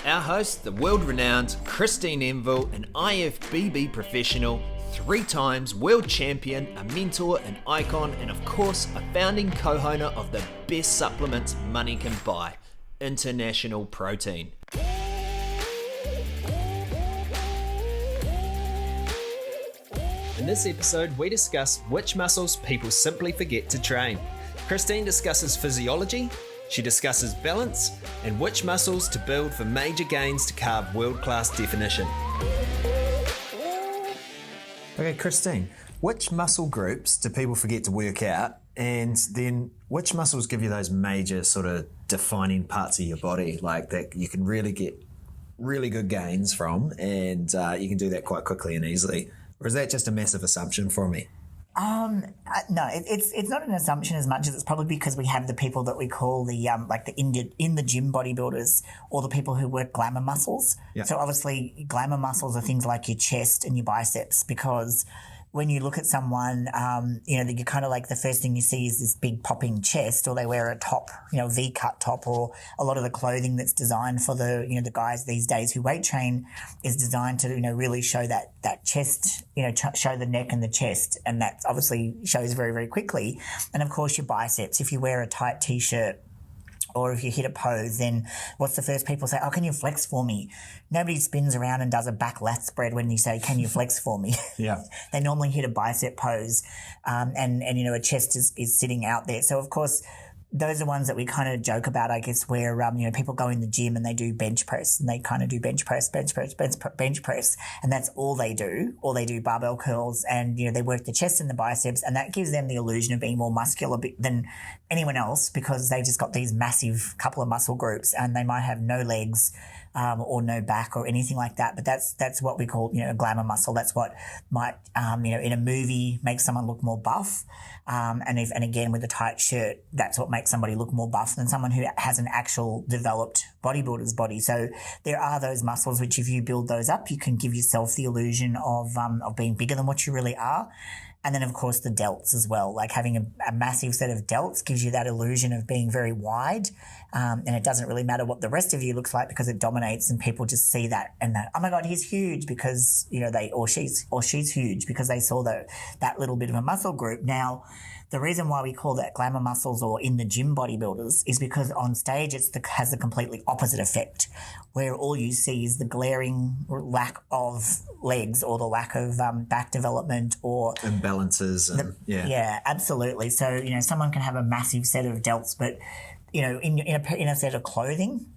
Our host, the world-renowned Christine Enville, an IFBB professional, 3 times world champion, a mentor, an icon, and of course, a founding co-owner of the best supplements money can buy, International Protein. In this episode, we discuss which muscles people simply forget to train. Christine discusses physiology, she discusses balance, and which muscles to build for major gains to carve world-class definition. Okay, Christine, which muscle groups do people forget to work out? And then which muscles give you those major sort of defining parts of your body, like that you can really get really good gains from, and you can do that quite quickly and easily? Or is that just a massive assumption for me? No, it's not an assumption as much as it's probably because we have the people that we call the in the gym bodybuilders, or the people who work glamour muscles. Yeah. So obviously glamour muscles are things like your chest and your biceps, because when you look at someone, you kind of like the first thing you see is this big popping chest, or they wear a top, V-cut top, or a lot of the clothing that's designed for the guys these days who weight train is designed to, really show that chest, show the neck and the chest. And that obviously shows very, very quickly. And of course your biceps, if you wear a tight t-shirt, or if you hit a pose, then what's the first people say? Oh, can you flex for me? Nobody spins around and does a back lat spread when you say, can you flex for me? Yeah. They normally hit a bicep pose, and a chest is sitting out there. So, of course, those are ones that we kind of joke about, I guess, where, people go in the gym and they do bench press, and they kind of do bench press, and that's all they do. Or they do barbell curls, and, they work the chest and the biceps, and that gives them the illusion of being more muscular than anyone else, because they've just got these massive couple of muscle groups, and they might have no legs, or no back or anything like that. But that's what we call, a glamour muscle. That's what might, in a movie make someone look more buff. And again, with a tight shirt, that's what makes somebody look more buff than someone who has an actual developed bodybuilder's body. So there are those muscles which, if you build those up, you can give yourself the illusion of being bigger than what you really are. And then, of course, the delts as well. Like having a massive set of delts gives you that illusion of being very wide. And it doesn't really matter what the rest of you looks like, because it dominates, and people just see that and that, oh my God, he's huge, because, she's huge because they saw that little bit of a muscle group. Now, the reason why we call that glamour muscles or in the gym bodybuilders is because on stage has the completely opposite effect, where all you see is the glaring lack of legs, or the lack of back development, or imbalances. Yeah, absolutely. So, someone can have a massive set of delts, but, in a set of clothing,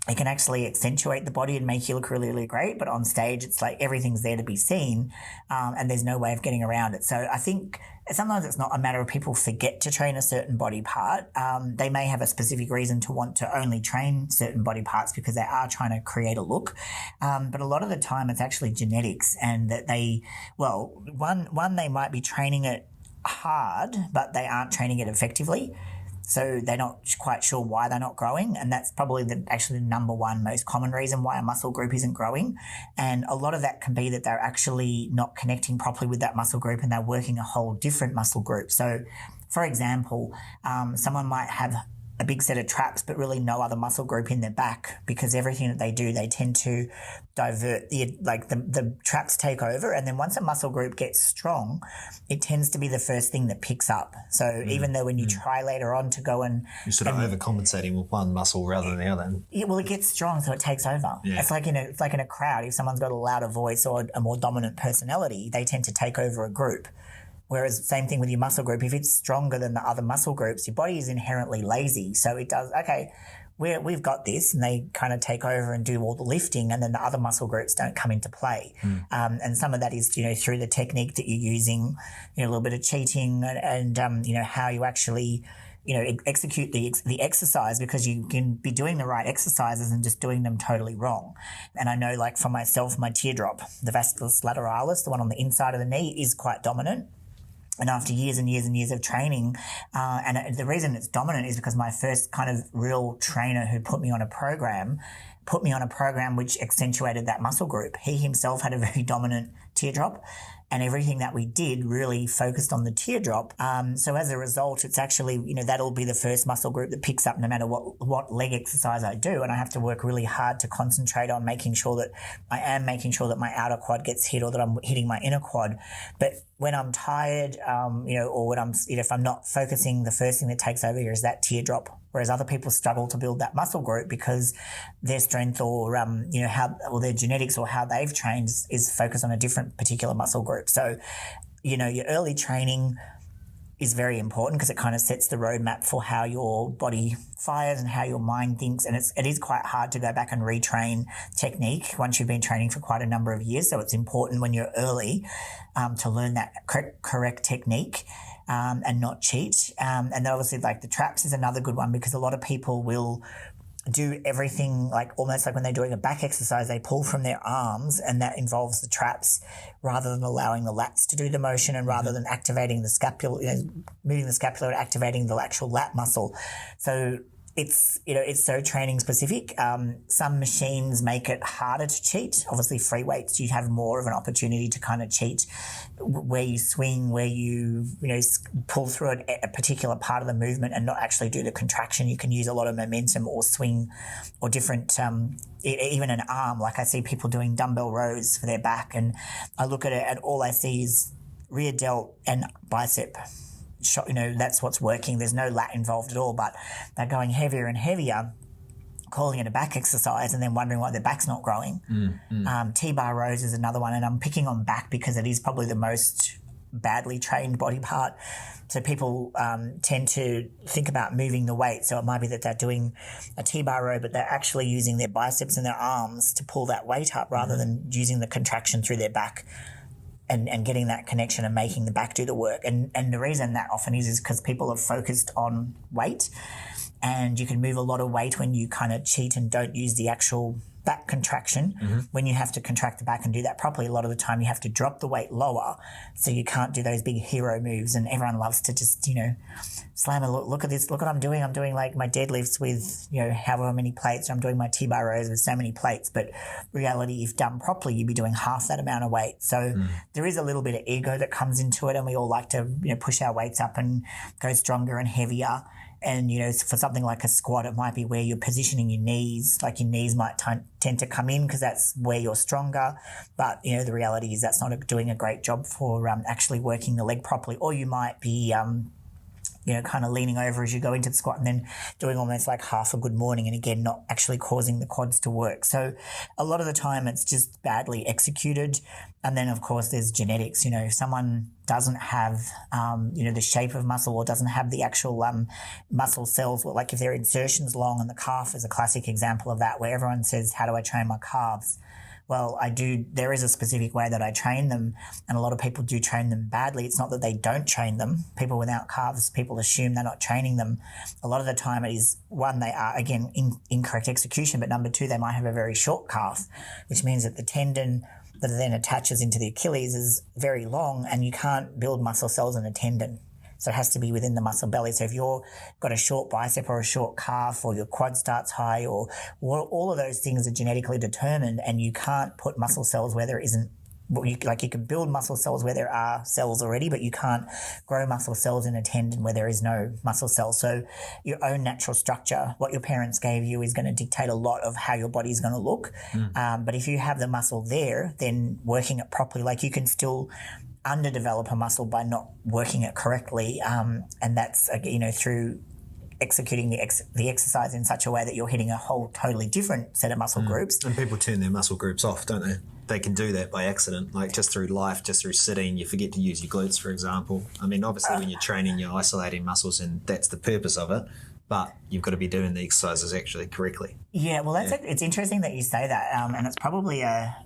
it can actually accentuate the body and make you look really, really great. But on stage, it's like everything's there to be seen, and there's no way of getting around it. So I think sometimes it's not a matter of people forget to train a certain body part. They may have a specific reason to want to only train certain body parts because they are trying to create a look. But a lot of the time it's actually genetics, and that they might be training it hard, but they aren't training it effectively. So they're not quite sure why they're not growing, and that's probably the number one most common reason why a muscle group isn't growing. And a lot of that can be that they're actually not connecting properly with that muscle group, and they're working a whole different muscle group. So, for example, someone might have a big set of traps but really no other muscle group in their back, because everything that they do, they tend to divert the traps take over, and then once a muscle group gets strong, it tends to be the first thing that picks up. So even though when you try later on to go and you're sort of overcompensating with one muscle rather than the other. It gets strong, so it takes over. Yeah. It's like in a crowd. If someone's got a louder voice or a more dominant personality, they tend to take over a group. Whereas same thing with your muscle group. If it's stronger than the other muscle groups, your body is inherently lazy. So it does, okay, we've got this, and they kind of take over and do all the lifting, and then the other muscle groups don't come into play. And some of that is, through the technique that you're using, a little bit of cheating, and how you actually, execute the exercise, because you can be doing the right exercises and just doing them totally wrong. And I know, like for myself, my teardrop, the vasculus lateralis, the one on the inside of the knee, is quite dominant. And after years and years and years of training, and the reason it's dominant is because my first kind of real trainer who put me on a program which accentuated that muscle group. He himself had a very dominant teardrop. And everything that we did really focused on the teardrop. So as a result, it's actually, that'll be the first muscle group that picks up no matter what leg exercise I do. And I have to work really hard to concentrate on making sure that my outer quad gets hit or that I'm hitting my inner quad. But when I'm tired, or when I'm, if I'm not focusing, the first thing that takes over here is that teardrop. Whereas other people struggle to build that muscle group because their strength or, their genetics or how they've trained is focused on a different particular muscle group. So, your early training is very important because it kind of sets the roadmap for how your body fires and how your mind thinks. And it is quite hard to go back and retrain technique once you've been training for quite a number of years. So it's important when you're early to learn that correct technique. And not cheat. And then obviously like the traps is another good one because a lot of people will do everything like almost like when they're doing a back exercise, they pull from their arms and that involves the traps rather than allowing the lats to do the motion and rather than activating the scapula, moving the scapula and activating the actual lat muscle. So it's so training specific. Some machines make it harder to cheat. Obviously free weights, you have more of an opportunity to kind of cheat where you swing, where you pull through a particular part of the movement and not actually do the contraction. You can use a lot of momentum or swing or different, even an arm. Like I see people doing dumbbell rows for their back and I look at it and all I see is rear delt and bicep. That's what's working. There's no lat involved at all, but they're going heavier and heavier, calling it a back exercise and then wondering why their back's not growing. T-bar rows is another one, and I'm picking on back because it is probably the most badly trained body part. So people tend to think about moving the weight. So it might be that they're doing a T-bar row, but they're actually using their biceps and their arms to pull that weight up rather than using the contraction through their back. And getting that connection and making the back do the work. And the reason that often is because people are focused on weight and you can move a lot of weight when you kind of cheat and don't use the actual back contraction. When you have to contract the back and do that properly, a lot of the time you have to drop the weight lower so you can't do those big hero moves and everyone loves to just, slam and look at this, look what I'm doing. I'm doing like my deadlifts with, however many plates. I'm doing my T-bar rows with so many plates. But reality, if done properly, you'd be doing half that amount of weight. So there is a little bit of ego that comes into it and we all like to, push our weights up and go stronger and heavier. And, for something like a squat, it might be where you're positioning your knees, like your knees might tend to come in because that's where you're stronger. But, the reality is that's not doing a great job for actually working the leg properly. Or you might be, kind of leaning over as you go into the squat and then doing almost like half a good morning and again, not actually causing the quads to work. So a lot of the time it's just badly executed. And then of course there's genetics, if someone doesn't have, the shape of muscle or doesn't have the actual muscle cells, like if their insertion's long, and the calf is a classic example of that where everyone says, how do I train my calves? Well, there is a specific way that I train them and a lot of people do train them badly. It's not that they don't train them. People without calves, people assume they're not training them. A lot of the time it is, one, they are, again, incorrect execution, but number two, they might have a very short calf, which means that the tendon that then attaches into the Achilles is very long and you can't build muscle cells in a tendon. So it has to be within the muscle belly. So if you've got a short bicep or a short calf or your quad starts high or all of those things are genetically determined and you can't put muscle cells where there isn't, you can build muscle cells where there are cells already, but you can't grow muscle cells in a tendon where there is no muscle cells. So your own natural structure, what your parents gave you is going to dictate a lot of how your body is going to look. But if you have the muscle there, then working it properly, like you can still underdevelop a muscle by not working it correctly, and that's through executing the exercise in such a way that you're hitting a whole totally different set of muscle groups. And people turn their muscle groups off, don't they? They can do that by accident, like just through life, just through sitting. You forget to use your glutes, for example. I mean, obviously when you're training, you're isolating muscles and that's the purpose of it, but you've got to be doing the exercises actually correctly. Yeah, well, it's interesting that you say that, and it's probably a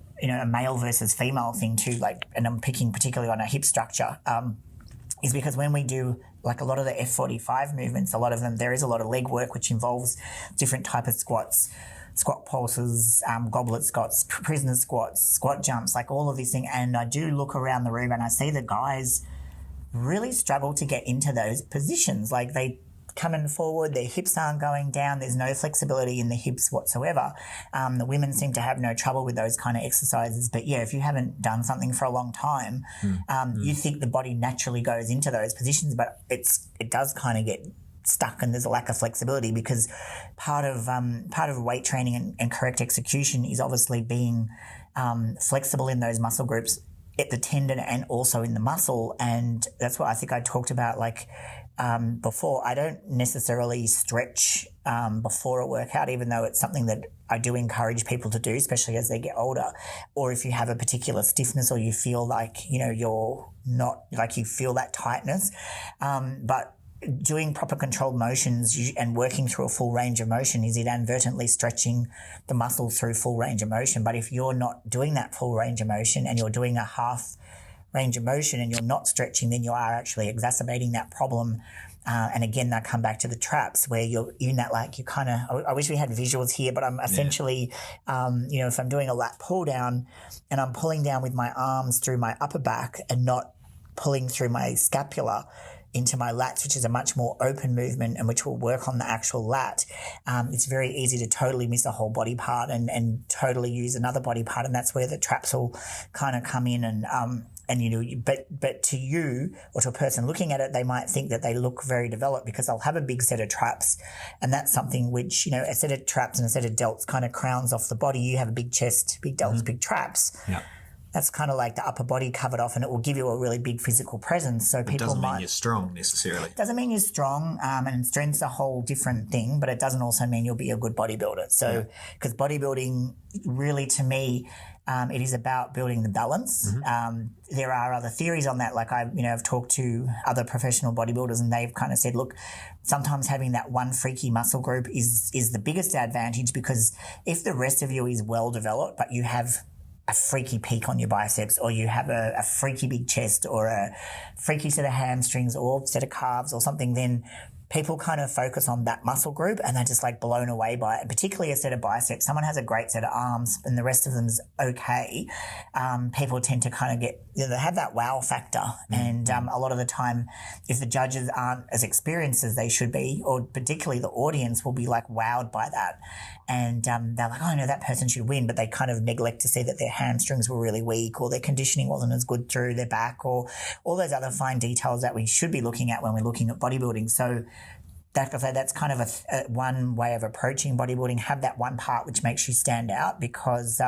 male versus female thing too, and I'm picking particularly on a hip structure, is because when we do like a lot of the F45 movements, a lot of them, there is a lot of leg work which involves different type of squats, squat pulses, goblet squats, prisoner squats, squat jumps, like all of these things. And I do look around the room and I see the guys really struggle to get into those positions. Like they coming forward, their hips aren't going down, there's no flexibility in the hips whatsoever. The women seem to have no trouble with those kind of exercises. But yeah, if you haven't done something for a long time, you think the body naturally goes into those positions, but it does kind of get stuck and there's a lack of flexibility, because part of weight training and correct execution is obviously being flexible in those muscle groups at the tendon and also in the muscle. And that's what I think I talked about before. I don't necessarily stretch before a workout, even though it's something that I do encourage people to do, especially as they get older, or if you have a particular stiffness or you feel like, you're not, like you feel that tightness. But doing proper controlled motions and working through a full range of motion is inadvertently stretching the muscles through full range of motion. But if you're not doing that full range of motion and you're doing a half range of motion and you're not stretching, then you are actually exacerbating that problem. And again, I come back to the traps where you're in that, like, you kind of, I wish we had visuals here, but I'm essentially, if I'm doing a lat pull down and I'm pulling down with my arms through my upper back and not pulling through my scapula into my lats, which is a much more open movement and which will work on the actual lat, it's very easy to totally miss a whole body part and totally use another body part, and that's where the traps will kind of come in. But to you or to a person looking at it, they might think that they look very developed because they'll have a big set of traps, and that's something which, a set of traps and a set of delts kind of crowns off the body. You have a big chest, big delts, big traps. Yeah. That's kind of like the upper body covered off, and it will give you a really big physical presence. So people doesn't mean you're strong necessarily. Doesn't mean you're strong, and strength's a whole different thing, but it doesn't also mean you'll be a good bodybuilder. So, because bodybuilding really, to me, it is about building the balance. There are other theories on that. Like I've talked to other professional bodybuilders, and they've kind of said, look, sometimes having that one freaky muscle group is the biggest advantage, because if the rest of you is well developed, but you have a freaky peak on your biceps, or you have a freaky big chest, or a freaky set of hamstrings or set of calves or something, then people kind of focus on that muscle group and they're just like blown away by it, particularly a set of biceps. Someone has a great set of arms and the rest of them's okay. People tend to kind of get, they have that wow factor. And a lot of the time, if the judges aren't as experienced as they should be, or particularly the audience will be like wowed by that. And they're like, oh no, that person should win, but they kind of neglect to see that their hamstrings were really weak, or their conditioning wasn't as good through their back, or all those other fine details that we should be looking at when we're looking at bodybuilding. So that's kind of a one way of approaching bodybuilding. Have that one part which makes you stand out, because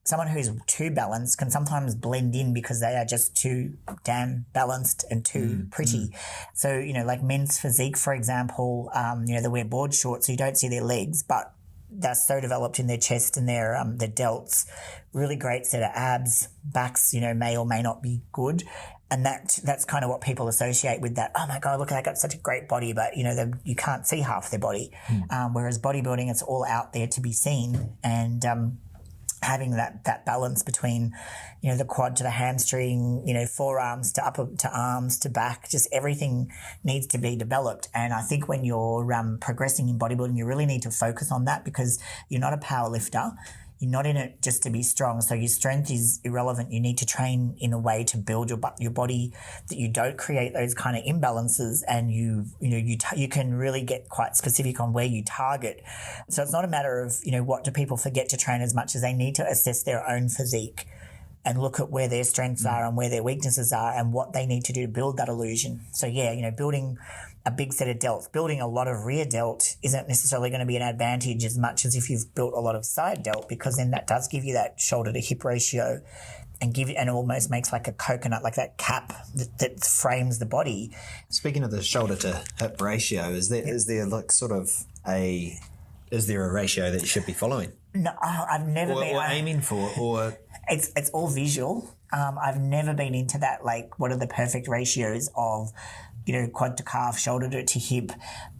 someone who's too balanced can sometimes blend in because they are just too damn balanced and too pretty. So, like men's physique, for example, they wear board shorts so you don't see their legs, but they're so developed in their chest and their delts. Really great set of abs. Backs, may or may not be good. And that's kind of what people associate with that. Oh my God, look, they got such a great body, but you can't see half their body. Whereas bodybuilding, it's all out there to be seen, and having that balance between, the quad to the hamstring, forearms to upper to arms to back, just everything needs to be developed. And I think when you're progressing in bodybuilding, you really need to focus on that, because you're not a power lifter. You're not in it just to be strong. So your strength is irrelevant. You need to train in a way to build your body that you don't create those kind of imbalances, and you can really get quite specific on where you target. So it's not a matter of, what do people forget to train as much as they need to assess their own physique and look at where their strengths are and where their weaknesses are and what they need to do to build that illusion. So building a big set of delts, building a lot of rear delt isn't necessarily going to be an advantage as much as if you've built a lot of side delt, because then that does give you that shoulder to hip ratio and almost makes like a coconut, like that cap that frames the body. Speaking of the shoulder to hip ratio, is there a ratio that you should be following? No, I've never been. Or aiming for, or it's all visual. I've never been into that. Like, what are the perfect ratios of, quad to calf, shoulder to hip?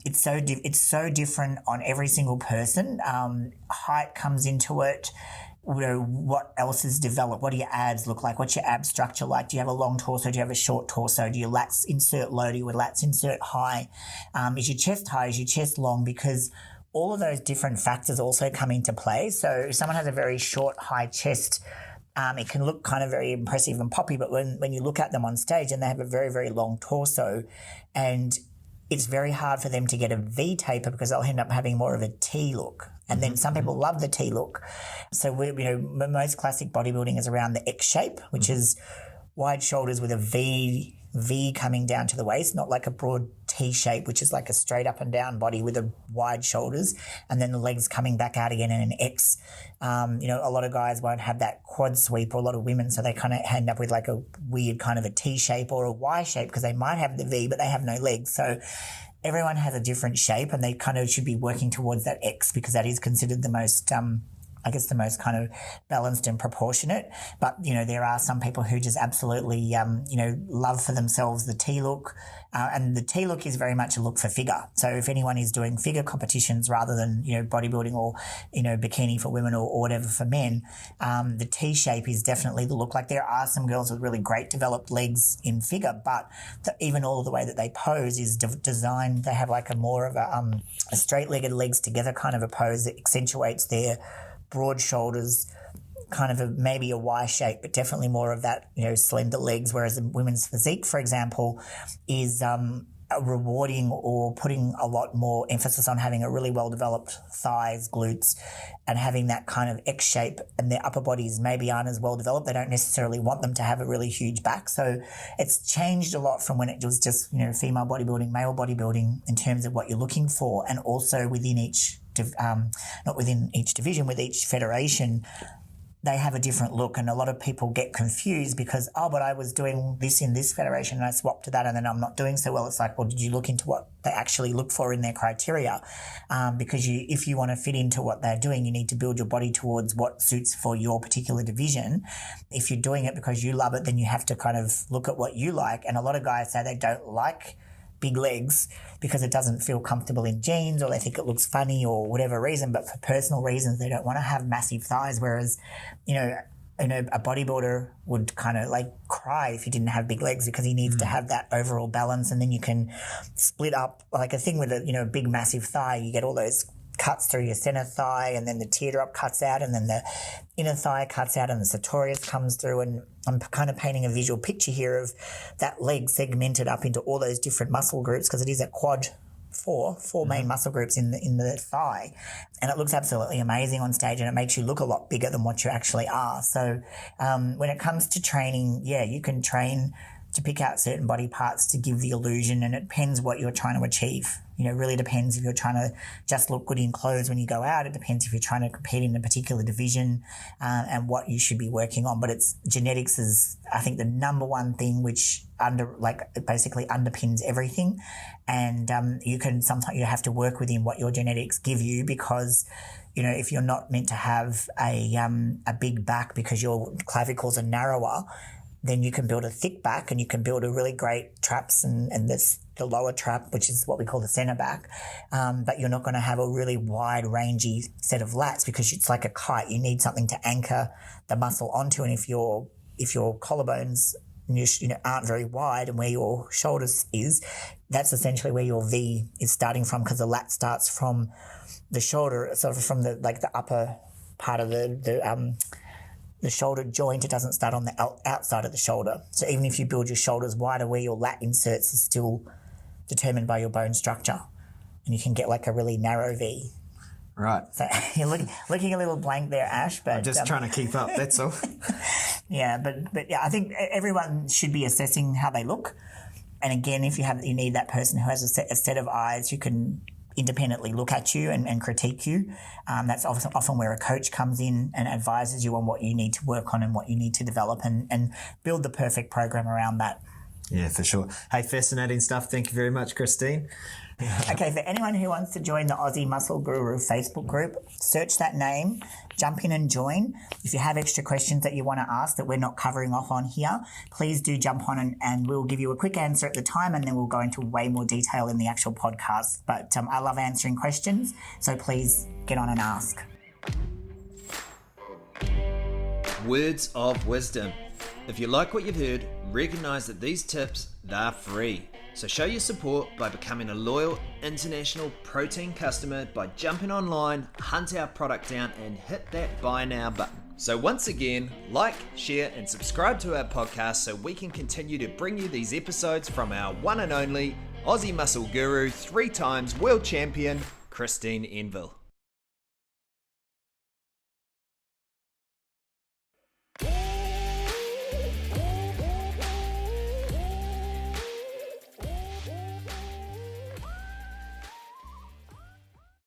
It's so different on every single person. Height comes into it. What else is developed? What do your abs look like? What's your ab structure like? Do you have a long torso? Do you have a short torso? Do your lats insert low? Do your lats insert high? Is your chest high? Is your chest long? Because all of those different factors also come into play. So if someone has a very short, high chest, it can look kind of very impressive and poppy, but when you look at them on stage and they have a very, very long torso, and it's very hard for them to get a V taper because they'll end up having more of a T look. And then some people love the T look. So most classic bodybuilding is around the X shape, which is wide shoulders with a V coming down to the waist, not like a broad T shape, which is like a straight up and down body with a wide shoulders, and then the legs coming back out again in an X. A lot of guys won't have that quad sweep, or a lot of women, so they kind of end up with like a weird kind of a T shape or a Y shape because they might have the V, but they have no legs. So everyone has a different shape, and they kind of should be working towards that X because that is considered the most the most kind of balanced and proportionate. But, there are some people who just absolutely, love for themselves the T look. And the T look is very much a look for figure. So if anyone is doing figure competitions rather than, bodybuilding or, bikini for women or whatever for men, the T shape is definitely the look. Like there are some girls with really great developed legs in figure, but even all of the way that they pose is designed. They have like a more of a straight-legged legs together kind of a pose that accentuates their broad shoulders, kind of maybe a Y shape, but definitely more of that, slender legs, whereas a women's physique, for example, is rewarding or putting a lot more emphasis on having a really well-developed thighs, glutes, and having that kind of X shape, and their upper bodies maybe aren't as well-developed. They don't necessarily want them to have a really huge back. So it's changed a lot from when it was just, female bodybuilding, male bodybuilding in terms of what you're looking for, and also within each not within each division, with each federation, they have a different look. And a lot of people get confused because, but I was doing this in this federation and I swapped to that and then I'm not doing so well. It's like, well, did you look into what they actually look for in their criteria? Because if you want to fit into what they're doing, you need to build your body towards what suits for your particular division. If you're doing it because you love it, then you have to kind of look at what you like. And a lot of guys say they don't like big legs because it doesn't feel comfortable in jeans, or they think it looks funny or whatever reason, but for personal reasons they don't want to have massive thighs, whereas a bodybuilder would kind of like cry if he didn't have big legs because he needs to have that overall balance. And then you can split up like a thing with a big massive thigh, you get all those cuts through your center thigh, and then the teardrop cuts out, and then the inner thigh cuts out, and the sartorius comes through. And I'm kind of painting a visual picture here of that leg segmented up into all those different muscle groups, because it is a quad four main muscle groups in the thigh, and it looks absolutely amazing on stage, and it makes you look a lot bigger than what you actually are. So when it comes to training, you can train to pick out certain body parts to give the illusion, and it depends what you're trying to achieve. It really depends if you're trying to just look good in clothes when you go out. It depends if you're trying to compete in a particular division and what you should be working on. But genetics is, I think, the number one thing which basically underpins everything. And sometimes you have to work within what your genetics give you, because if you're not meant to have a big back because your clavicles are narrower, then you can build a thick back and you can build a really great traps and the lower trap, which is what we call the center back. But you're not going to have a really wide, rangy set of lats because it's like a kite. You need something to anchor the muscle onto. And if your collarbones aren't very wide and where your shoulders is, that's essentially where your V is starting from, because the lat starts from the shoulder, sort of from the upper part of the shoulder joint. It doesn't start on the outside of the shoulder. So even if you build your shoulders wider, where your lat inserts is still determined by your bone structure, and you can get like a really narrow V. Right. So you're looking a little blank there, Ash. But I'm just trying to keep up, that's all. Yeah, but I think everyone should be assessing how they look. And again, if you need that person who has a set of eyes who can independently look at you and critique you. That's often where a coach comes in and advises you on what you need to work on and what you need to develop, and build the perfect program around that. Yeah, for sure. Hey, fascinating stuff. Thank you very much, Christine. Okay, for anyone who wants to join the Aussie Muscle Guru Facebook group, search that name, jump in and join. If you have extra questions that you want to ask that we're not covering off on here, please do jump on and we'll give you a quick answer at the time, and then we'll go into way more detail in the actual podcast. But I love answering questions, so please get on and ask. Words of wisdom. If you like what you've heard, recognise that these tips, they're free. So show your support by becoming a loyal international protein customer by jumping online, hunt our product down, and hit that buy now button. So once again, like, share, and subscribe to our podcast so we can continue to bring you these episodes from our one and only Aussie Muscle Guru, 3 times world champion, Christine Enville.